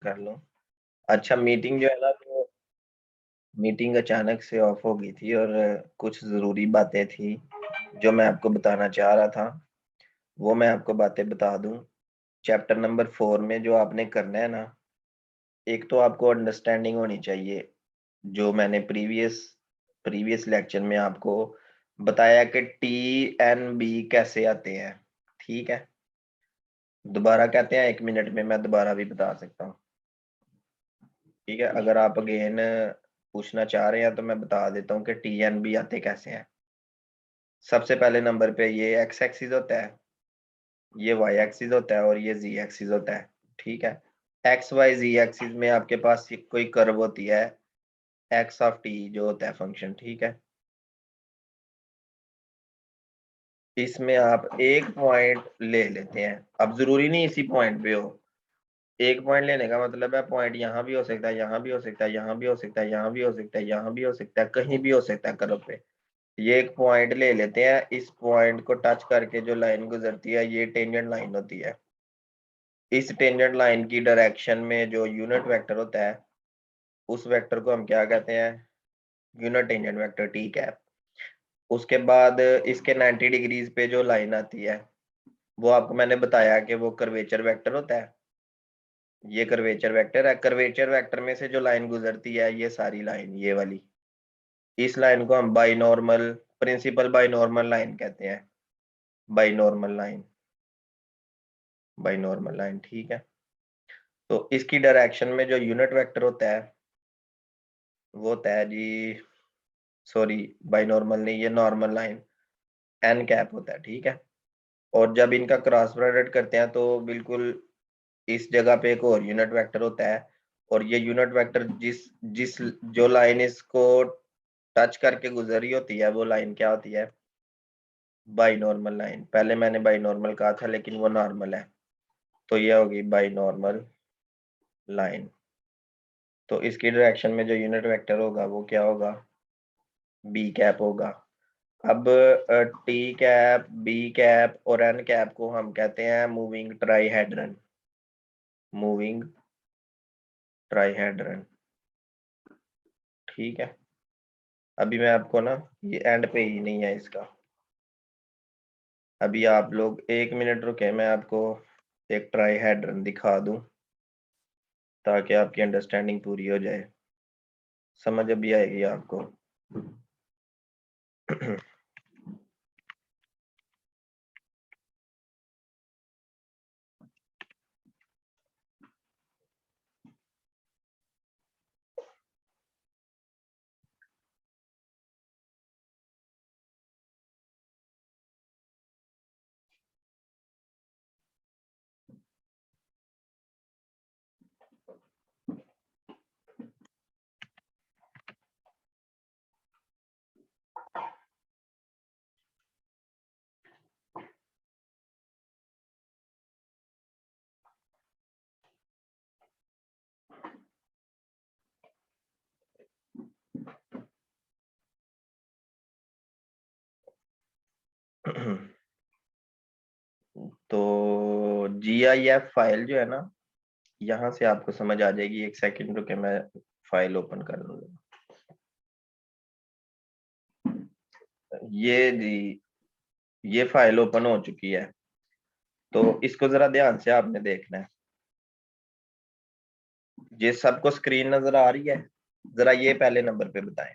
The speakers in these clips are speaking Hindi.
कर लूं। अच्छा, मीटिंग जो है ना, तो मीटिंग अचानक से ऑफ हो गई थी और कुछ जरूरी बातें थी जो मैं आपको बताना चाह रहा था, वो मैं आपको बातें बता दूं। चैप्टर नंबर 4 में जो आपने करना है ना, एक तो आपको अंडरस्टैंडिंग होनी चाहिए। जो मैंने प्रीवियस प्रीवियस लेक्चर में आपको बताया कि TNB कैसे आते हैं। ठीक है, दोबारा कहते हैं, 1 मिनट में मैं दोबारा भी बता सकता हूँ। ठीक है, अगर आप अगेन पूछना चाह रहे हैं तो मैं बता देता हूँ कि TNB आते कैसे हैं। सबसे पहले नंबर पे ये एक्स एक्सिस होता है, ये वाई एक्सिस होता है और ये जी एक्सिस होता है। ठीक है, एक्स वाई जी एक्सिस में आपके पास कोई कर्व होती है, एक्स ऑफ टी जो होता है फंक्शन। ठीक है, इसमें आप एक पॉइंट ले लेते हैं। अब जरूरी नहीं इसी पॉइंट पे हो, एक पॉइंट लेने का मतलब है पॉइंट यहाँ भी हो सकता है, यहाँ भी हो सकता है, यहाँ भी हो सकता है, यहाँ भी हो सकता है, यहाँ भी हो सकता है, कहीं भी हो सकता है कर्व पे। ये एक पॉइंट ले लेते हैं, इस पॉइंट को टच करके जो लाइन गुजरती है ये टेंजेंट लाइन होती है। इस टेंजेंट लाइन की डायरेक्शन में जो यूनिट वेक्टर होता है, उस वेक्टर को हम क्या कहते हैं? Unit tangent vector, T cap. उसके बाद इसके 90 डिग्रीज पे जो लाइन आती है, वो आपको मैंने बताया कि वो कर्वेचर वेक्टर होता है। ये कर्वेचर वेक्टर है। कर्वेचर वेक्टर में से जो लाइन गुजरती है, ये सारी लाइन, ये वाली, इस लाइन को हम बाइनॉर्मल, प्रिंसिपल बाइनॉर्मल लाइन कहते हैं। बाइनॉर्मल लाइन, बाइनॉर्मल लाइन। ठीक है, तो इसकी डायरेक्शन में जो यूनिट वेक्टर होता है वो होता है जी, सॉरी, बाइनॉर्मल नहीं, ये नॉर्मल लाइन, एन कैप होता है। ठीक है, और जब इनका क्रॉस प्रोडक्ट करते हैं तो बिल्कुल इस जगह पे एक और यूनिट वेक्टर होता है, और ये यूनिट वेक्टर जिस जिस जो लाइन इसको टच करके गुजरी होती है, वो लाइन क्या होती है? बाइनॉर्मल लाइन। पहले मैंने बाइनॉर्मल कहा था लेकिन वो नॉर्मल है, तो ये होगी बाइनॉर्मल लाइन। तो इसकी डायरेक्शन में जो यूनिट वेक्टर होगा वो क्या होगा? बी कैप होगा। अब टी कैप, बी कैप और एन कैप को हम कहते हैं मूविंग ट्राईहेड्रन। मूविंग ट्राईहेड्रन। ठीक है, अभी मैं आपको ना, ये एंड पे ही नहीं है इसका, अभी आप लोग 1 मिनट रुके, मैं आपको एक ट्राईहेड्रन दिखा दूं ताकि आपकी अंडरस्टैंडिंग पूरी हो जाए, समझ अभी आएगी आपको। तो GIF फाइल जो है ना, यहाँ से आपको समझ आ जाएगी। 1 सेकंड रुके, मैं फाइल ओपन कर लूंगा। ये जी, ये फाइल ओपन हो चुकी है, तो इसको जरा ध्यान से आपने देखना है। ये सबको स्क्रीन नजर आ रही है? जरा ये पहले नंबर पे बताएं।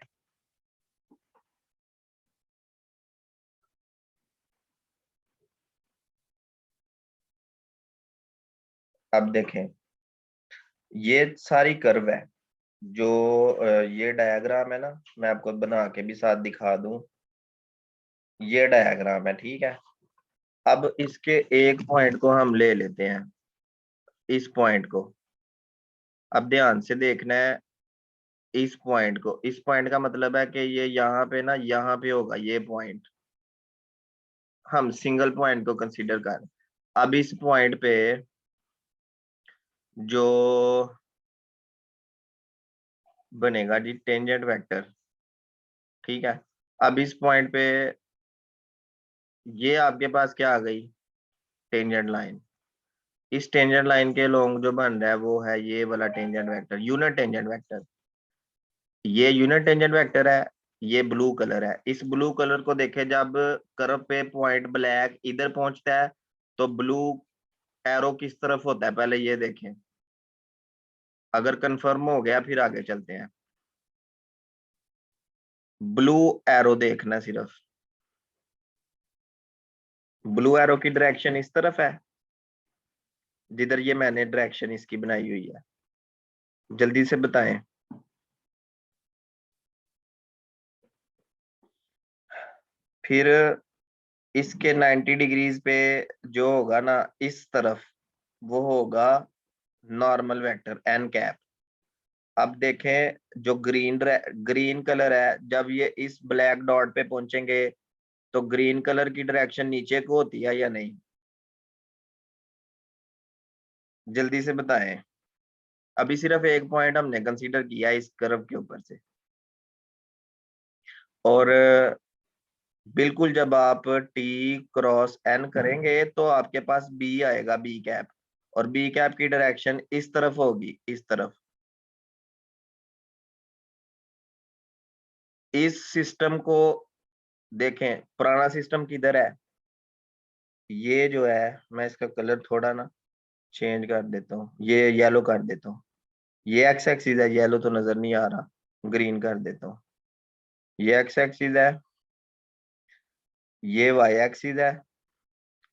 अब देखें, ये सारी कर्व है जो ये डायग्राम है ना, मैं आपको बना के भी साथ दिखा दूं। ये डायग्राम है, ठीक है। अब इसके एक पॉइंट को हम ले लेते हैं, इस पॉइंट को। अब ध्यान से देखना है इस पॉइंट को। इस पॉइंट का मतलब है कि ये यहाँ पे ना, यहाँ पे होगा ये पॉइंट। हम सिंगल पॉइंट को कंसीडर कर, अब इस पॉइंट पे जो बनेगा जी टेंजेंट वेक्टर, ठीक है। अब इस पॉइंट पे ये आपके पास क्या आ गई? Tangent line. इस टेंजेंट लाइन के लॉन्ग जो बन रहा है वो है ये वाला tangent vector, unit tangent vector. ये यूनिट टेंजेंट वेक्टर है, ये ब्लू कलर है। इस ब्लू कलर को देखें, जब कर्व पे पॉइंट ब्लैक इधर पहुंचता है तो ब्लू एरो किस तरफ होता है, पहले ये देखें। अगर कंफर्म हो गया फिर आगे चलते हैं। ब्लू एरो देखना सिर्फ, ब्लू एरो की डायरेक्शन इस तरफ है, जिधर ये मैंने डायरेक्शन इसकी बनाई हुई है। जल्दी से बताएं। फिर इसके 90 डिग्रीज पे जो होगा ना इस तरफ, वो होगा नॉर्मल वेक्टर एन कैप। अब देखें, जो ग्रीन कलर है, जब ये इस ब्लैक डॉट पे पहुंचेंगे तो ग्रीन कलर की डायरेक्शन नीचे को होती है या नहीं? जल्दी से बताएं। अभी सिर्फ एक पॉइंट हमने कंसीडर किया इस कर्व के ऊपर से। और बिल्कुल जब आप टी क्रॉस एन करेंगे तो आपके पास बी आएगा, बी कैप। और बी कैप की डायरेक्शन इस तरफ होगी, इस तरफ। इस सिस्टम को देखें, पुराना सिस्टम किधर है? ये जो है, मैं इसका कलर थोड़ा ना चेंज कर देता हूँ, ये येलो कर देता हूँ। ये एक्स एक्सिस है, येलो तो नजर नहीं आ रहा, ग्रीन कर देता हूँ। ये एक्स एक्सिस है, ये वाई एक्सिस है,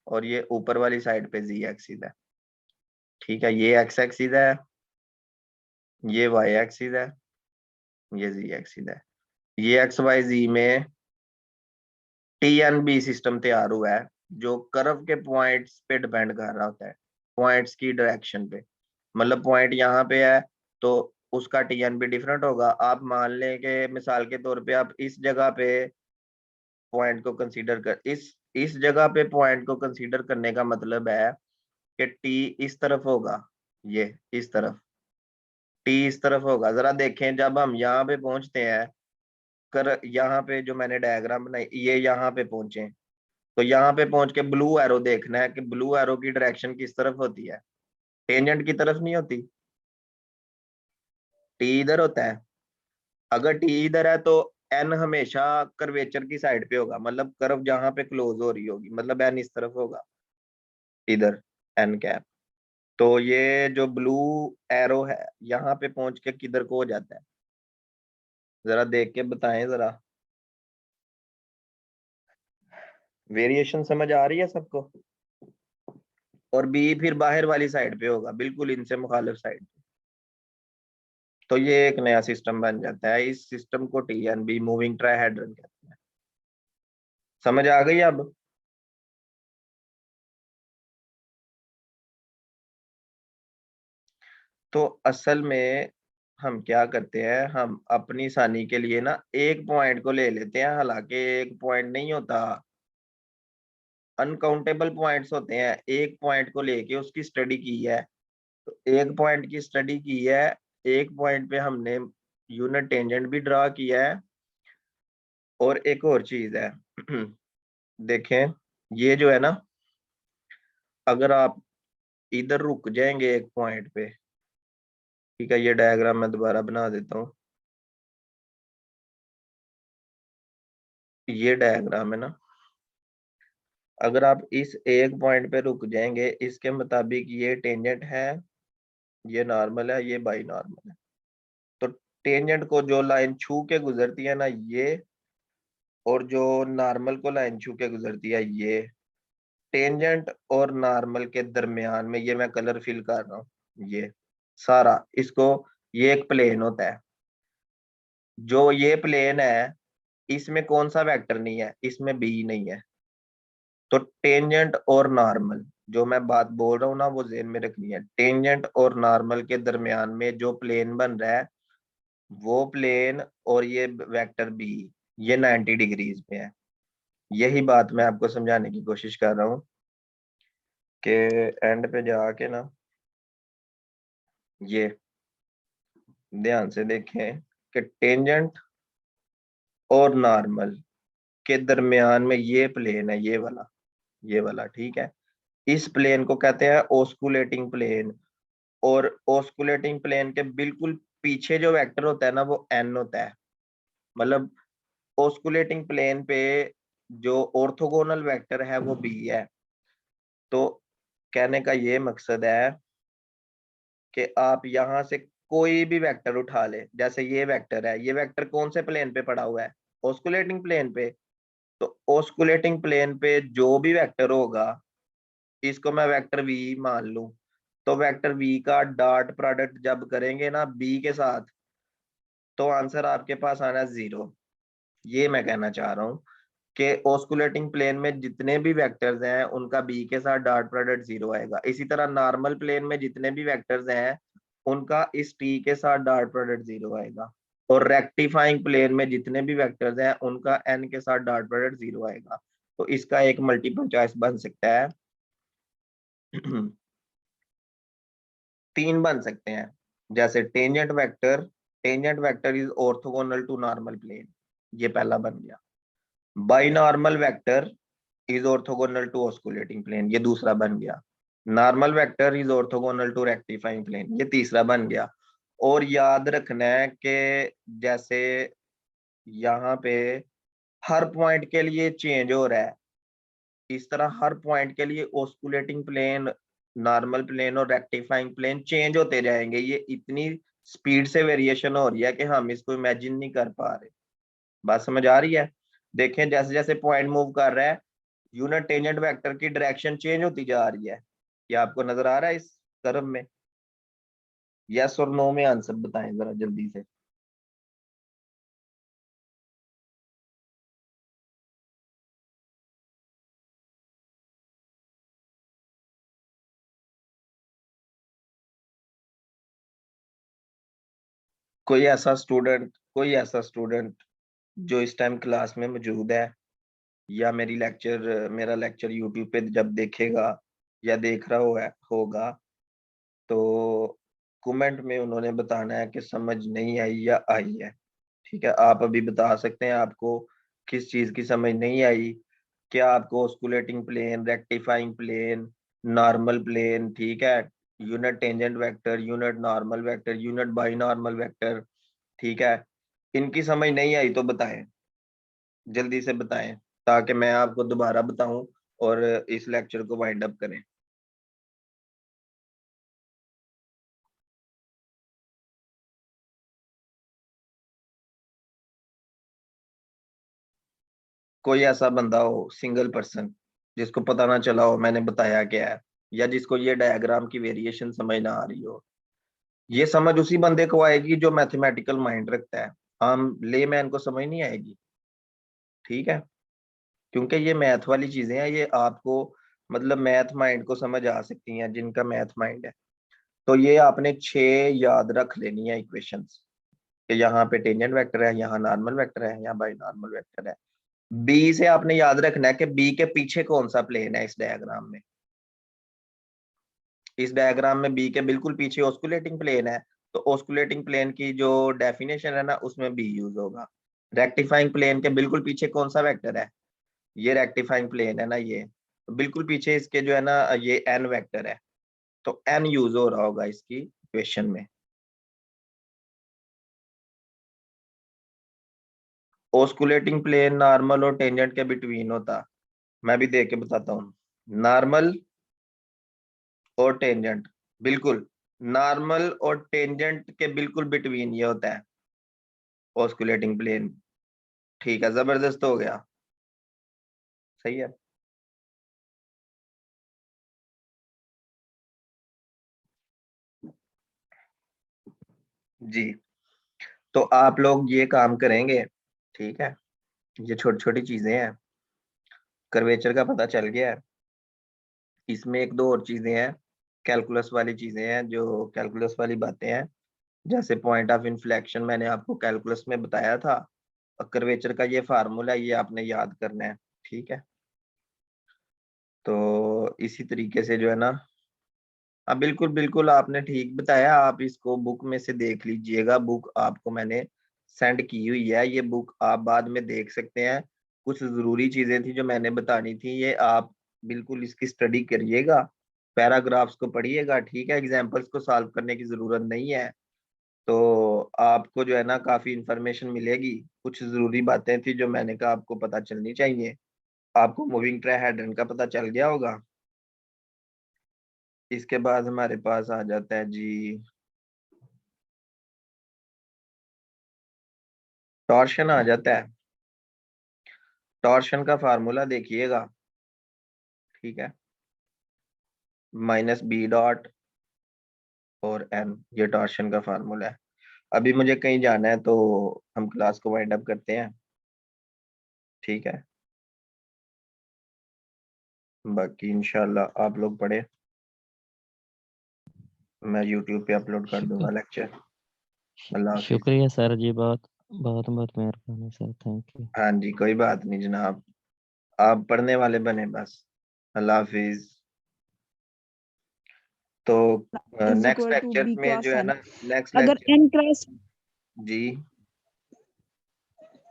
और ये ऊपर वाली साइड पे जी एक्सिस है। ठीक है, ये एक्स एक्सिस है, ये वाई एक्सिस है, ये जी एक्सिस है। ये एक्स वाई जी में टीएनबी सिस्टम तैयार हुआ है, जो कर्व के पॉइंट्स पे डिपेंड कर रहा होता है, पॉइंट्स की डायरेक्शन पे। मतलब पॉइंट यहाँ पे है तो उसका टीएनबी डिफरेंट होगा। आप मान लें कि मिसाल के तौर पे आप इस जगह पे पॉइंट को कंसीडर कर, इस जगह पे पॉइंट को कंसीडर करने का मतलब है कि टी इस तरफ होगा, ये इस तरफ, टी इस तरफ होगा। जरा देखें, जब हम यहाँ पे पहुंचते हैं, कर यहाँ पे जो मैंने डायग्राम बनाई, ये यहाँ पे पहुंचे, तो यहाँ पे पहुंच के ब्लू एरो देखना है कि ब्लू एरो की डायरेक्शन किस तरफ होती है। टेंजेंट की तरफ नहीं होती, टी इधर होता है। अगर टी इधर है तो एन हमेशा कर्वेचर की साइड पे होगा, मतलब कर्व जहां पे क्लोज हो रही होगी, मतलब एन इस तरफ होगा, इधर, एन कैप। तो ये जो ब्लू एरो है यहाँ पे पहुंच के किधर को हो जाता है, जरा देख के बताएं जरा। वेरिएशन समझ आ रही है सबको? और बी फिर बाहर वाली साइड पे होगा, बिल्कुल इनसे मुखालिफ साइड। तो ये एक नया सिस्टम बन जाता है। इस सिस्टम को टीएनबी, मूविंग ट्राइहेड्रल कहते हैं। समझ आ गई अब? तो असल में हम क्या करते हैं, हम अपनी आसानी के लिए ना एक पॉइंट को ले लेते हैं, हालांकि एक पॉइंट नहीं होता, अनकाउंटेबल पॉइंट्स होते हैं। एक पॉइंट को लेके उसकी स्टडी की है, तो एक पॉइंट की स्टडी की है, एक पॉइंट पे हमने यूनिट टेंजेंट भी ड्रा किया है। और एक और चीज है देखें, ये जो है ना, अगर आप इधर रुक जाएंगे एक पॉइंट पे, ठीक है, ये डायग्राम मैं दोबारा बना देता हूँ। ये डायग्राम है ना, अगर आप इस एक पॉइंट पे रुक जाएंगे, इसके मुताबिक ये टेंजेंट है, ये नॉर्मल है, ये बाई नॉर्मल है। तो टेंजेंट को जो लाइन छू के गुजरती है ना, ये, और जो नॉर्मल को लाइन छू के गुजरती है, ये, टेंजेंट और नॉर्मल के दरमियान में, ये मैं कलर फिल कर रहा हूँ, ये सारा, इसको, ये एक प्लेन होता है। जो ये प्लेन है, इसमें कौन सा वेक्टर नहीं है? इसमें बी नहीं है। तो टेंजेंट और नॉर्मल, जो मैं बात बोल रहा हूँ ना, वो ज़हन में रखनी है। टेंजेंट और नॉर्मल के दरमियान में जो प्लेन बन रहा है, वो प्लेन और ये वेक्टर बी, ये 90 डिग्रीज पे है। यही बात मैं आपको समझाने की कोशिश कर रहा हूँ कि एंड पे जाके ना, ये ध्यान से देखें कि टेंजेंट और नॉर्मल के दरमियान में ये प्लेन है, ये वाला, ये वाला, ठीक है। इस प्लेन को कहते हैं ऑस्कुलेटिंग प्लेन। और ऑस्कुलेटिंग प्लेन के बिल्कुल पीछे जो वेक्टर होता है ना वो एन होता है। मतलब ऑस्कुलेटिंग प्लेन पे जो ऑर्थोगोनल वेक्टर है वो बी है। तो कहने का ये मकसद है कि आप यहां से कोई भी वेक्टर उठा ले, जैसे ये वेक्टर है, ये वेक्टर कौन से प्लेन पे पड़ा हुआ है? ऑस्कुलेटिंग प्लेन पे। तो ऑस्कुलेटिंग प्लेन पे जो भी वेक्टर होगा, इसको मैं वेक्टर वी मान लूं, तो वेक्टर वी का डॉट प्रोडक्ट जब करेंगे ना बी के साथ, तो आंसर आपके पास आना है 0। ये मैं कहना चाह रहा हूँ कि ऑस्कुलेटिंग प्लेन में जितने भी वेक्टर्स हैं उनका बी के साथ डॉट प्रोडक्ट 0 आएगा। इसी तरह नॉर्मल प्लेन में जितने भी वेक्टर्स हैं उनका इस टी के साथ डॉट प्रोडक्ट 0 आएगा। और रेक्टिफाइंग प्लेन में जितने भी वेक्टर्स हैं उनका एन के साथ डॉट प्रोडक्ट 0 आएगा। तो इसका एक मल्टीपल चॉइस बन सकता है। 3 बन सकते हैं, जैसे tangent vector is orthogonal to normal plane, ये पहला बन गया। Binormal vector is orthogonal to osculating plane, ये दूसरा बन गया। Normal vector is orthogonal to rectifying plane, ये तीसरा बन गया। और याद रखना है कि जैसे यहाँ पे हर पॉइंट के लिए चेंज हो रहा है, इस तरह हर पॉइंट के लिए ऑस्कुलेटिंग प्लेन, नॉर्मल प्लेन और रेक्टिफाइंग प्लेन चेंज होते जाएंगे। ये इतनी स्पीड से वेरिएशन हो रही है कि हम इसको इमेजिन नहीं कर पा रहे। बात समझ आ रही है? देखें जैसे जैसे पॉइंट मूव कर रहा है, यूनिट टेंजेंट वेक्टर की डायरेक्शन चेंज होती जा रही है। क्या आपको नजर आ रहा है इस कर्व में? यस और नो में आंसर बताएं जरा जल्दी से। कोई ऐसा स्टूडेंट जो इस टाइम क्लास में मौजूद है, या मेरा लेक्चर यूट्यूब पे जब देखेगा या देख रहा होगा, तो कमेंट में उन्होंने बताना है कि समझ नहीं आई या आई है। ठीक है, आप अभी बता सकते हैं आपको किस चीज की समझ नहीं आई। क्या आपको osculating plane, rectifying plane, normal plane, ठीक है, unit tangent vector, unit normal vector, unit binormal vector, ठीक है, इनकी समझ नहीं आई तो बताएं, जल्दी से बताएं, ताकि मैं आपको दोबारा बताऊं और इस लेक्चर को वाइंड अप करें। कोई ऐसा बंदा हो, सिंगल पर्सन, जिसको पता ना चला हो मैंने बताया क्या है, या जिसको ये डायग्राम की वेरिएशन समझ ना आ रही हो। ये समझ उसी बंदे को आएगी जो मैथमेटिकल माइंड रखता है, आम लेमैन को समझ नहीं आएगी। ठीक है, क्योंकि ये मैथ वाली चीजें हैं, ये आपको मतलब मैथ माइंड को समझ आ सकती हैं जिनका मैथ माइंड है। तो ये आपने 6 याद रख लेनी है इक्वेशंस, कि यहाँ पे टेंजेंट वेक्टर है, यहाँ नॉर्मल वेक्टर है, यहाँ बाई नॉर्मल वेक्टर है। बी से आपने याद रखना है कि बी के पीछे कौन सा प्लेन है इस डायग्राम में। इस डायग्राम में बी के बिल्कुल पीछे ऑस्कुलेटिंग प्लेन है, तो ऑस्कुलेटिंग प्लेन की जो डेफिनेशन है ना उसमें बी यूज होगा। रेक्टिफाइंग प्लेन के बिल्कुल पीछे कौन सा वेक्टर है? ये रेक्टिफाइंग प्लेन है ना, ये तो बिल्कुल पीछे इसके जो है ना ये एन वेक्टर है, तो एन यूज हो रहा होगा इसकी इक्वेशन में। ऑस्कुलेटिंग प्लेन नॉर्मल और टेंजेंट के बिटवीन होता, मैं भी देख के बताता हूँ। नॉर्मल और टेंजेंट, बिल्कुल नॉर्मल और टेंजेंट के बिल्कुल बिटवीन ये होता है ऑस्कुलेटिंग प्लेन। ठीक है, जबरदस्त हो गया, सही है। जी, तो आप लोग ये काम करेंगे, ठीक है, ये छोटी छोटी चीजें हैं, कर्वेचर का पता चल गया है। इसमें एक दो और चीजें हैं, कैलकुलस वाली चीजें हैं, जो कैलकुलस वाली बातें हैं, जैसे पॉइंट ऑफ इन्फ्लेक्शन मैंने आपको कैलकुलस में बताया था, और कर्वेचर का ये फार्मूला ये आपने याद करना है। ठीक है, तो इसी तरीके से जो है ना, हाँ बिल्कुल बिल्कुल आपने ठीक बताया। आप इसको बुक में से देख लीजिएगा, बुक आपको मैंने सेंड की हुई है, ये बुक आप बाद में देख सकते हैं। कुछ जरूरी चीजें थी जो मैंने बतानी थी, ये आप बिल्कुल इसकी स्टडी करिएगा, पैराग्राफ्स को पढ़िएगा, ठीक है, एग्जाम्पल्स को सॉल्व करने की जरूरत नहीं है। तो आपको जो है ना काफी इंफॉर्मेशन मिलेगी। कुछ जरूरी बातें थी जो मैंने कहा आपको पता चलनी चाहिए। आपको मूविंग ट्राइहेड्रन का पता चल गया होगा। इसके बाद हमारे पास आ जाता है जी टॉर्शन आ जाता है। टॉर्शन का फार्मूला देखिएगा, ठीक है, -b और n, ये टॉर्शन का फार्मूला है। अभी मुझे कहीं जाना है तो हम क्लास को वाइंड अप करते हैं, ठीक है। बाकी इंशाल्लाह आप लोग पढ़े, मैं यूट्यूब पे अपलोड कर दूंगा लेक्चर। अल्लाह हाफिज। शुक्रिया सर जी, बहुत बहुत बहुत मेहरबानी सर, थैंक यू। हाँ जी, कोई बात नहीं जनाब, आप पढ़ने वाले बने बस। अल्लाह हाफिज। तो is next equal to lecture B में जो क्रॉस है एन। ना, नेक्स्ट अगर लेक्चर एन क्रॉस, जी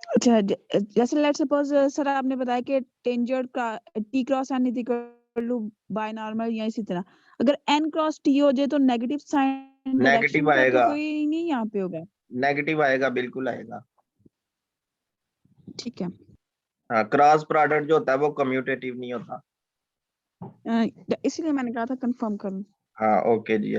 अच्छा जैसे लेट्स सपोज सर आपने बताया कि टेंजेंट का T cross N is equal to binormal या इसी तरह, अगर एन क्रॉस टी हो जाए तो नेगेटिव साइन डायरेक्शन नेगेटिव का तो आएगा, कोई नहीं यहाँ पे होगा। नेगेटिव आएगा, बिल्कुल आएगा। ठीक है, हाँ, क्रॉस प्रोडक्ट जो होता है वो कम्यूटेटिव नहीं होता। इसीलिए मैंने कहा था कंफर्म करूं। हाँ ओके जी।